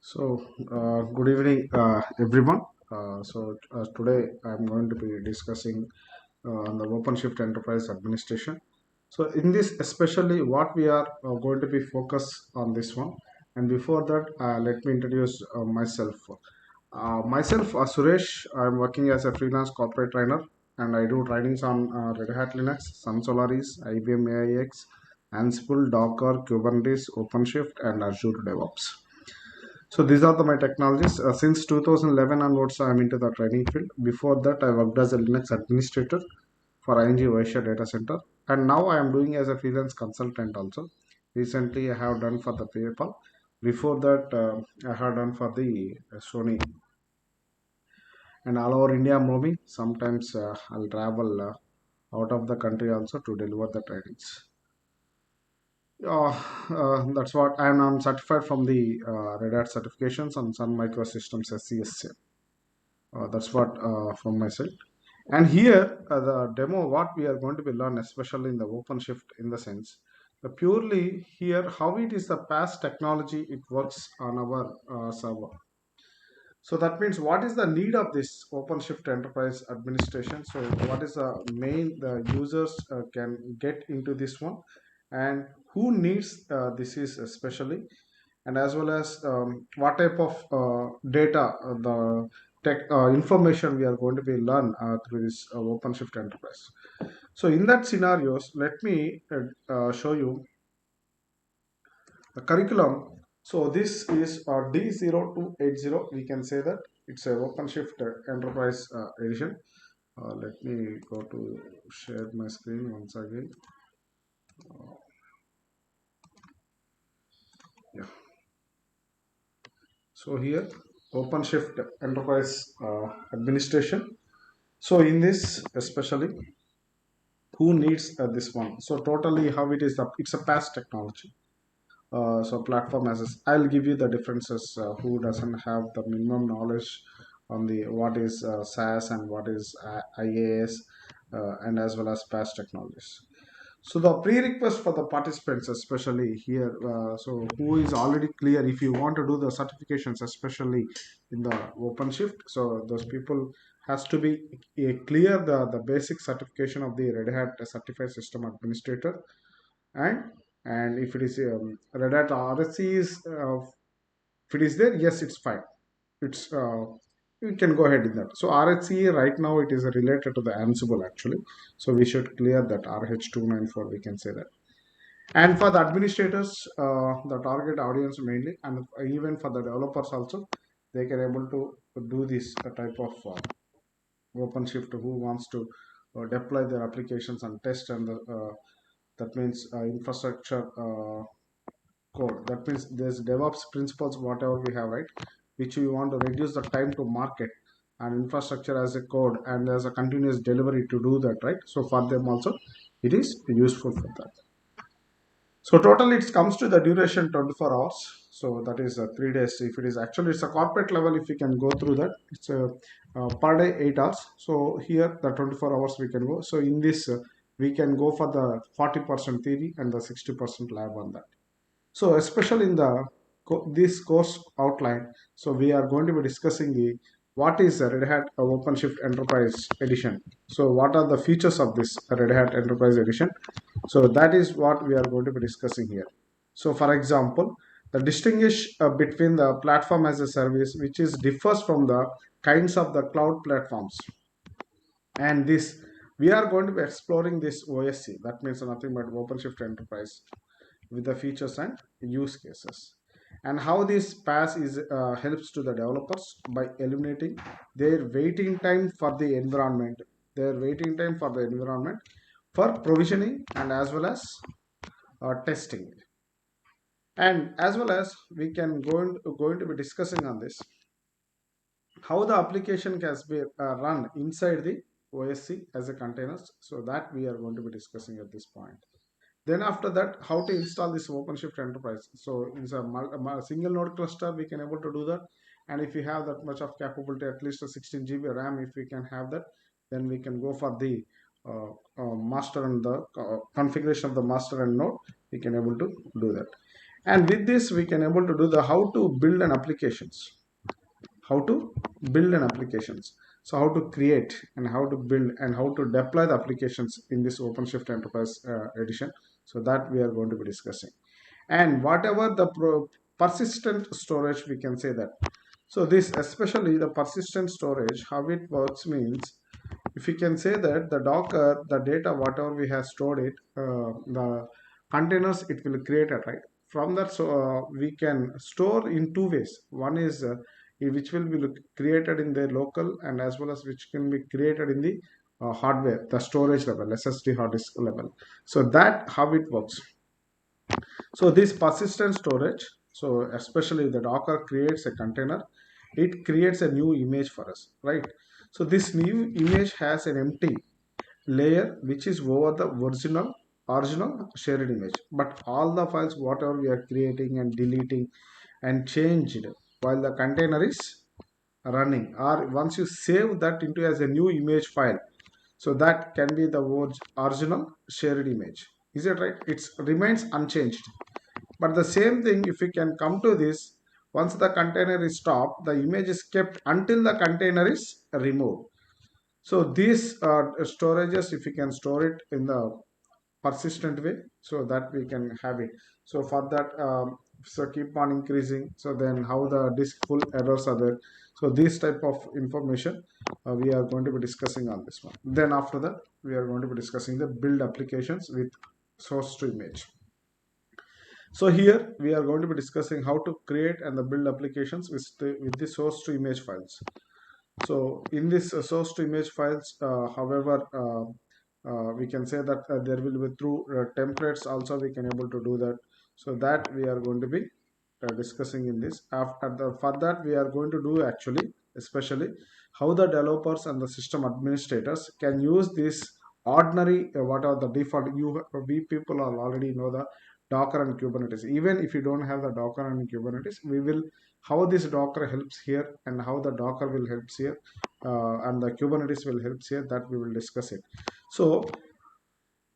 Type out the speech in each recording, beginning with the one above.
Good evening, everyone. Today I'm going to be discussing on the OpenShift Enterprise Administration. So, in this, especially what we are going to be focused on this one. And before that, let me introduce myself. Suresh. I'm working as a freelance corporate trainer, and I do trainings on Red Hat Linux, Sun Solaris, IBM AIX, Ansible, Docker, Kubernetes, OpenShift, and Azure DevOps. So these are my technologies. Since 2011 onwards, I am into the training field. Before that, I worked as a Linux administrator for ING Asia Data Center, and now I am doing as a freelance consultant also. Recently, I have done for the PayPal. Before that, I have done for the Sony, and all over India I'm moving. Sometimes I'll travel out of the country also to deliver the trainings. That's what I'm certified from the Red Hat certifications on Sun Microsystems SCSA. That's what from my side. And here, the demo, what we are going to be learn, especially in the OpenShift, in the sense, the purely here how it is the past technology it works on our server. So that means what is the need of this OpenShift Enterprise Administration? So what is the main the users can get into this one, and who needs this is especially, and as well as what type of data the tech information we are going to be learn through this OpenShift Enterprise. So in that scenarios, let me show you the curriculum. So this is D0280. We can say that it's a OpenShift Enterprise edition. Let me go to share my screen once again. Yeah. So here, OpenShift Enterprise Administration. So in this, especially, who needs this one? So totally, how it is? It's a past technology. So platform as I'll give you the differences. Who doesn't have the minimum knowledge on the what is SaaS and what is IaaS, and as well as past technologies. So the prerequisite for the participants, especially here, so who is already clear if you want to do the certifications, especially in the OpenShift. So those people has to be clear the basic certification of the Red Hat Certified System Administrator, and if it is Red Hat RSC is if it is there, yes, it's fine. It's you can go ahead in that. So RHCA right now it is related to the Ansible actually. So we should clear that RH294. We can say that. And for the administrators, the target audience mainly, and even for the developers also, they can able to do this type of OpenShift who wants to deploy their applications and test and that means infrastructure code. That means there's DevOps principles, whatever we have, right? Which we want to reduce the time to market and infrastructure as a code and as a continuous delivery to do that, right? So for them also, it is useful for that. So totally it comes to the duration 24 hours. So that is 3 days. If it is actually it's a corporate level, if we can go through that, it's a per day 8 hours. So here the 24 hours we can go. So in this we can go for the 40% theory and the 60% lab on that. So especially in the this course outline, so we are going to be discussing the what is the Red Hat OpenShift Enterprise Edition. So what are the features of this Red Hat Enterprise Edition? So that is what we are going to be discussing here. So for example, the distinguish between the platform as a service, which is differs from the kinds of the cloud platforms, and this we are going to be exploring this OSC. That means nothing but OpenShift Enterprise with the features and use cases, and how this pass is helps to the developers by eliminating their waiting time for the environment, for provisioning and as well as testing, and as well as we can going to be discussing on this how the application can be run inside the OSC as a containers. So that we are going to be discussing at this point. Then after that, how to install this OpenShift Enterprise. So in a single node cluster, we can able to do that. And if you have that much of capability, at least a 16 GB RAM, if we can have that, then we can go for the master and the configuration of the master and node. We can able to do that. And with this we can able to do the how to build an applications, how to build an applications. So how to create and how to build and how to deploy the applications in this OpenShift Enterprise edition. So that we are going to be discussing. And whatever the persistent storage, we can say that. So this, especially the persistent storage, how it works means, if you can say that the Docker, the data, whatever we have stored it, the containers it will create it, right? From that, so we can store in two ways. One is which will be created in the local, and as well as which can be created in the hardware, the storage level, SSD hard disk level. So that how it works. So this persistent storage, so especially the Docker creates a container, it creates a new image for us, right? So this new image has an empty layer which is over the original shared image. But all the files whatever we are creating and deleting and changed while the container is running, or once you save that into as a new image file, so that can be the original shared image. Is it right? It remains unchanged. But the same thing, if we can come to this, once the container is stopped, the image is kept until the container is removed. So these storages, if we can store it in the persistent way, so that we can have it. So for that, so keep on increasing. So then how the disk full errors are there. So this type of information we are going to be discussing on this one. Then after that, we are going to be discussing the build applications with source to image. So here we are going to be discussing how to create and the build applications with the source to image files. So in this source to image files, however, we can say that there will be through templates also we can able to do that. So that we are going to be discussing in this. For that we are going to do actually, especially how the developers and the system administrators can use this ordinary what are the default. We people are already know the Docker and Kubernetes. Even if you don't have the Docker and Kubernetes, we will how this Docker helps here and how the Docker will helps here, and the Kubernetes will helps here, that we will discuss it. So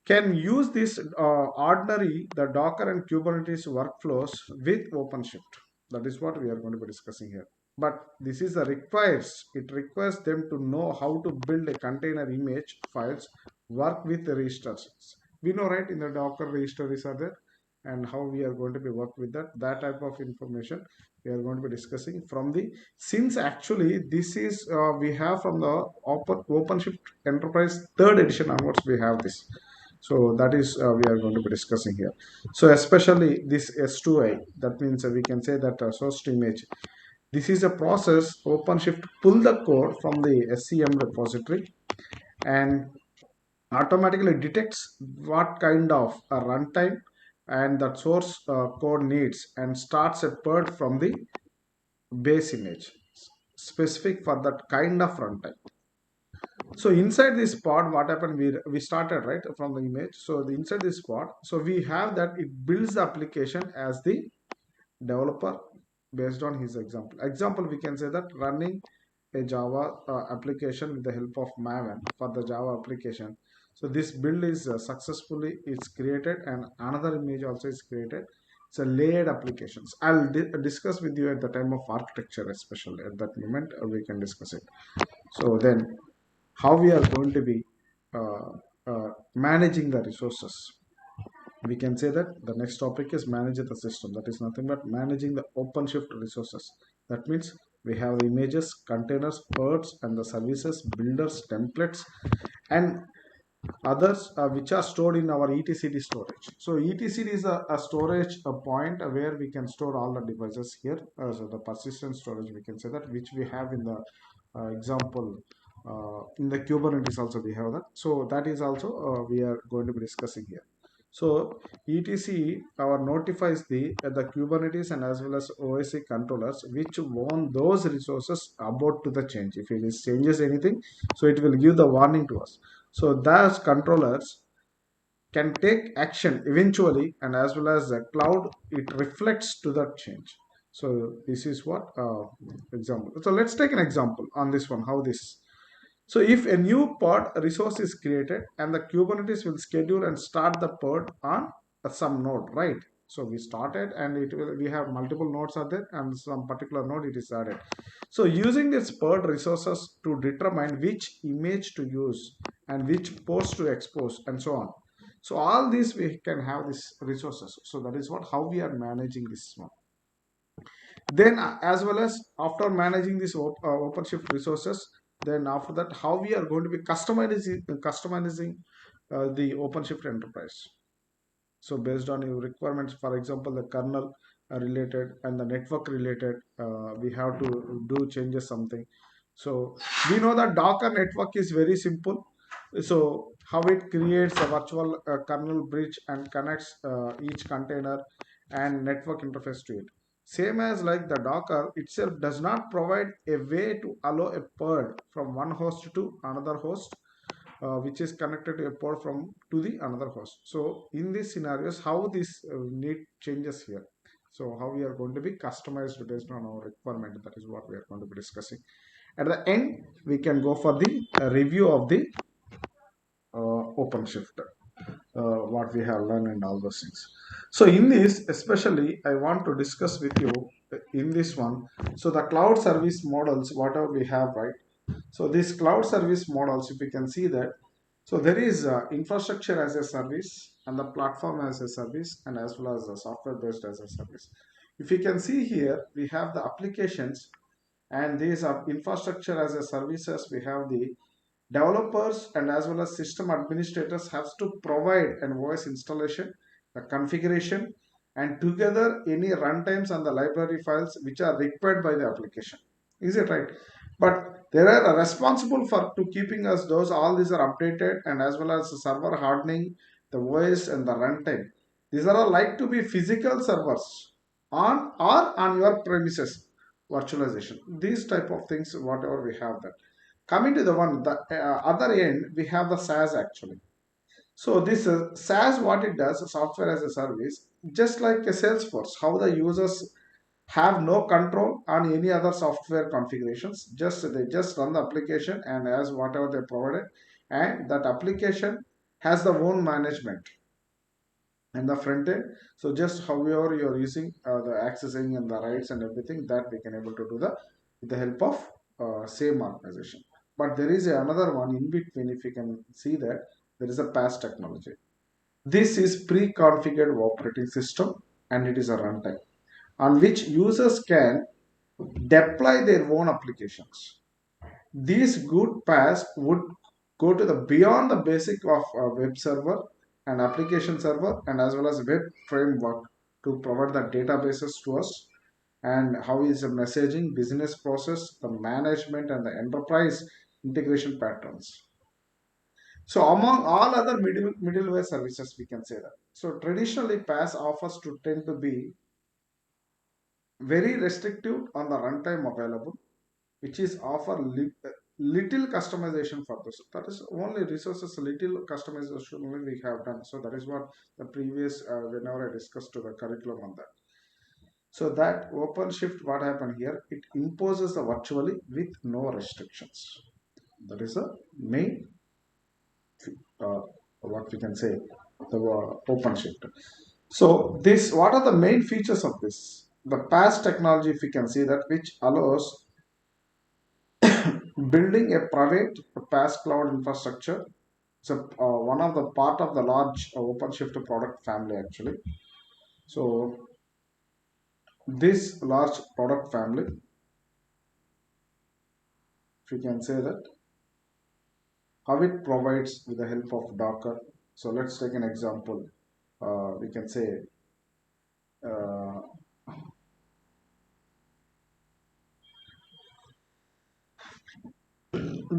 can use this ordinary the Docker and Kubernetes workflows with OpenShift. That is what we are going to be discussing here. But this is a requires, it requires them to know how to build a container image files, work with the registers. We know, right, in the Docker registers are there, and how we are going to be work with that type of information we are going to be discussing from the, since actually this is we have from the OpenShift Enterprise third edition onwards we have this. So that is we are going to be discussing here. So especially this S2I, that means we can say that source to image. This is a process OpenShift pull the code from the SCM repository and automatically detects what kind of a runtime and that source code needs and starts a PERT from the base image specific for that kind of runtime. So inside this pod, what happened? We started right from the image. So the inside this pod, so we have that it builds the application as the developer based on his example. Example, we can say that running a Java application with the help of Maven for the Java application. So this build is successfully it's created, and another image also is created. It's a layered applications. I'll discuss with you at the time of architecture, especially at that moment we can discuss it. So then how we are going to be uh, managing the resources. We can say that the next topic is manage the system. That is nothing but managing the OpenShift resources. That means we have the images, containers, pods, and the services, builders, templates, and others which are stored in our etcd storage. So etcd is a storage a point where we can store all the devices here. So the persistent storage, we can say that, which we have in the example in the Kubernetes also we have that. So that is also we are going to be discussing here. So etc our notifies the Kubernetes and as well as OSC controllers which own those resources about to the change. If it is changes anything, so it will give the warning to us. So those controllers can take action eventually, and as well as the cloud, it reflects to that change. So this is what example. So let's take an example on this one. How this. So if a new pod resource is created, and the Kubernetes will schedule and start the pod on some node, right? So we started, and we have multiple nodes are there, and some particular node it is added. So using this PERT resources to determine which image to use and which post to expose and so on. So all these we can have these resources. So that is what how we are managing this one. Then as well as after managing this OpenShift resources, then after that how we are going to be customizing the OpenShift enterprise. So based on your requirements, for example, the kernel related and the network related, we have to do changes something. So we know that Docker network is very simple. So how it creates a virtual kernel bridge and connects each container and network interface to it. Same as like the Docker itself does not provide a way to allow a pod from one host to another host, which is connected to a pod from to the another host. So in these scenarios, how this need changes here. So how we are going to be customized based on our requirement. That is what we are going to be discussing. At the end, we can go for the review of the OpenShift, what we have learned and all those things. So in this, especially, I want to discuss with you in this one. So the cloud service models, whatever we have, right? So these cloud service models, if you can see that, so there is infrastructure as a service and the platform as a service and as well as the software based as a service. If you can see here, we have the applications, and these are infrastructure as a services. We have the developers and as well as system administrators have to provide an OS installation, the configuration, and together any runtimes and the library files which are required by the application. Is it right? But they are responsible for to keeping us those all these are updated, and as well as the server hardening, the OS and the runtime. These are all like to be physical servers on or on your premises virtualization. These type of things, whatever we have that. Coming to the one, the other end, we have the SaaS actually. So this SaaS, what it does, software as a service, just like a Salesforce, how the users have no control on any other software configurations. Just they just run the application and as whatever they provided, and that application has the own management and the front end. So just however you're using the accessing and the rights and everything that we can able to do the with the help of same organization. But there is another one in between. If you can see that, there is a PaaS technology. This is pre-configured operating system, and it is a runtime on which users can deploy their own applications. These good PaaS would go to the beyond the basic of web server and application server and as well as web framework to provide the databases to us, and how is the messaging, business process, the management and the enterprise integration patterns. So among all other middleware services, we can say that. So traditionally, PaaS offers to tend to be very restrictive on the runtime available, which is offer little customization for this. That is only resources, little customization only we have done. So that is what the previous whenever I discussed to the curriculum on that. So that OpenShift, what happened here, it imposes the virtually with no restrictions. That is a main what we can say, the OpenShift. So this, what are the main features of this? The PaaS technology, if you can see that, which allows building a private PaaS cloud infrastructure. So one of the part of the large OpenShift product family actually. So this large product family, if you can say that, how it provides with the help of Docker. So let's take an example. We can say uh,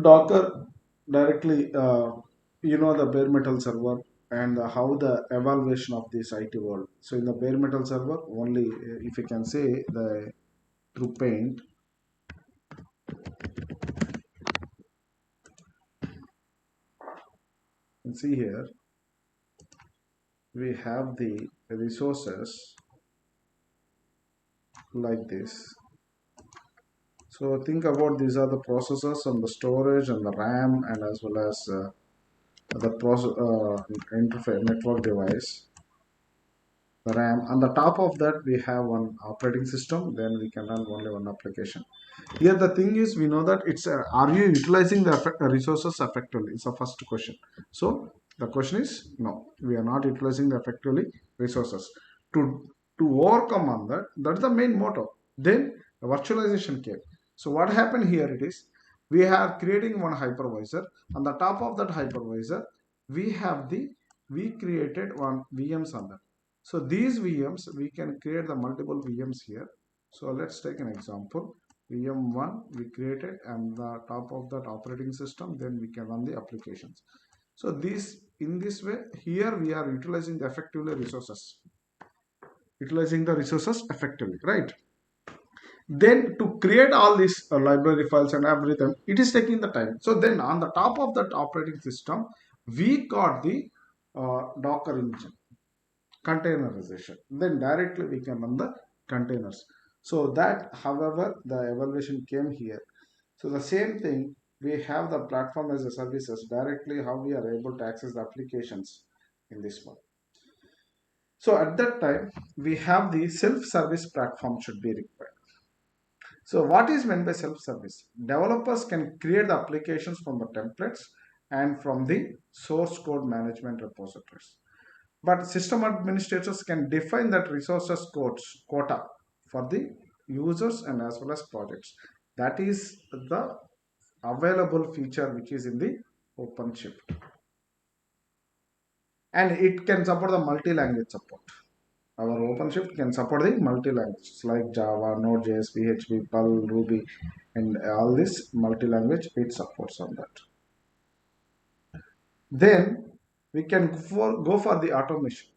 Docker directly, the bare metal server and how the evaluation of this IT world. So in the bare metal server, only if you can say the through paint, you can see here we have the resources like this. So think about these are the processors and the storage and the RAM and as well as the process interface network device. the RAM. On the top of that we have one operating system, then we can run only one application. Here the thing is, we know that it's are you utilizing the resources effectively? It's the first question. So the question is no, we are not utilizing the effectively resources. To overcome on that, that's the main motto. Then the virtualization came. So what happened here, it is we are creating one hypervisor. On the top of that hypervisor we have the we created one VMs on that. So these VMs, we can create the multiple VMs here. So let's take an example. VM1 we created, and the top of that operating system, then we can run the applications. So this, in this way, here we are utilizing the effectively resources, utilizing the resources effectively, right? Then to create all these library files and everything, it is taking the time. So then on the top of that operating system, we got the Docker engine, containerization. Then directly we can run the containers. So that, however, the evaluation came here. So the same thing, we have the platform as a services, directly how we are able to access the applications in this one. So at that time, we have the self-service platform should be required. So what is meant by self-service? Developers can create the applications from the templates and from the source code management repositories. But system administrators can define that resources quota for the users and as well as projects. That is the available feature which is in the OpenShift. And it can support the multi-language support. Our OpenShift can support the multi-languages like Java, Node.js, PHP, Perl, Ruby, and all this multi-language it supports on that. Then we can go for the automation.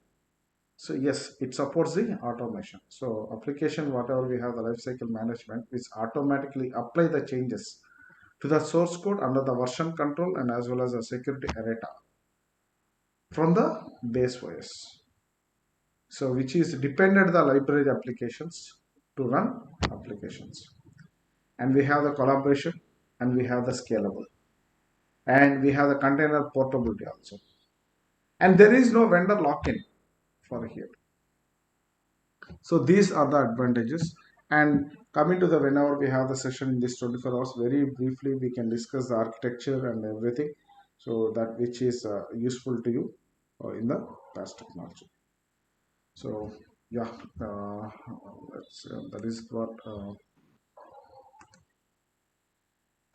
So yes, it supports the automation. So application, whatever we have the lifecycle management, which automatically apply the changes to the source code under the version control and as well as the security errata from the base OS. So which is dependent the library applications to run applications. And we have the collaboration and we have the scalable and we have the container portability also. And there is no vendor lock-in for here. So these are the advantages. And coming to the whenever we have the session in this 24 hours, very briefly we can discuss the architecture and everything. So that which is useful to you in the past technology. So yeah, that is what